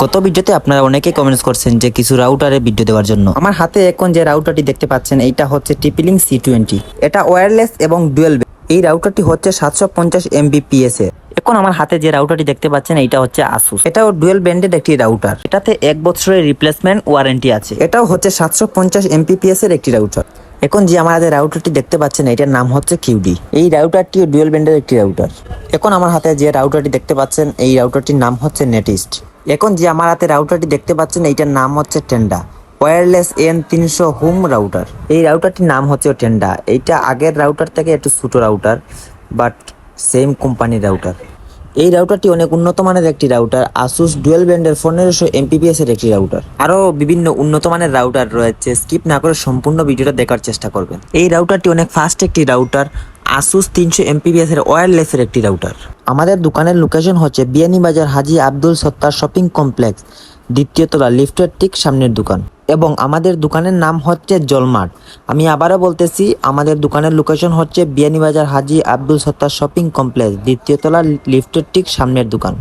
গত ভিডিওতে আপনারা অনেকেই কমেন্টস করছেন যে কিছু রাউটারে ভিডিও দেওয়ার জন্য। আমার হাতে এখন যে রাউটারটি দেখতে পাচ্ছেন এইটা হচ্ছে TP-Link C20। এটা ওয়্যারলেস এবং ডুয়েল। এই রাউটারটি হচ্ছে 750 Mbps এর। এখন আমার হাতে যে রাউটারটি দেখতে পাচ্ছেন এইটা হচ্ছে আসুস। এটাও ডুয়েল ব্যান্ডেড একটি রাউটার। এটাতে 1 বছরের রিপ্লেসমেন্ট ওয়ারেন্টি আছে। এটাও হচ্ছে 750 Mbps এর একটি রাউটার। এখন যে আমার হাতে রাউটারটি দেখতে পাচ্ছেন এটার নাম হচ্ছে QD। এই রাউটারটিও ডুয়েল ব্যান্ডের একটি রাউটার। এখন আমার হাতে যে রাউটারটি দেখতে পাচ্ছেন এই রাউটারটির নাম হচ্ছে নেটিস্ট। এখন যে আমার হাতে রাউটারটি দেখতে পাচ্ছেন এইটার নাম হচ্ছে Tenda wireless N300 home router. এই রাউটারটির নাম হচ্ছে টেন্ডা। এইটা আগের রাউটার থেকে একটু ছোট রাউটার, বাট সেম কোম্পানির রাউটার। এই রাউটারটি অনেক উন্নত মানের একটি রাউটার। আসুস ডুয়েল ব্যান্ডের 1500 Mbps এর একটি রাউটার। আরও বিভিন্ন উন্নত মানের রাউটার রয়েছে, স্কিপ না করে সম্পূর্ণ ভিডিওটা দেখার চেষ্টা করবেন। এই রাউটারটি অনেক ফাস্ট একটি রাউটার। আসুস 300 Mbps এর ওয়্যারলেসের একটি রাউটার। আমাদের দোকানের লোকেশন হচ্ছে বিয়ানীবাজার হাজী আব্দুল সত্তার শপিং কমপ্লেক্স, দ্বিতীয় তলা, লিফটের ঠিক সামনের দোকান। এবং আমাদের দোকানের নাম হচ্ছে জলমার্ট। আমি আবারও বলতেছি, আমাদের দোকানের লোকেশন হচ্ছে বিয়ানীবাজার হাজী আব্দুল সত্তার শপিং কমপ্লেক্স, দ্বিতীয় তলা, লিফটের ঠিক সামনের দোকান।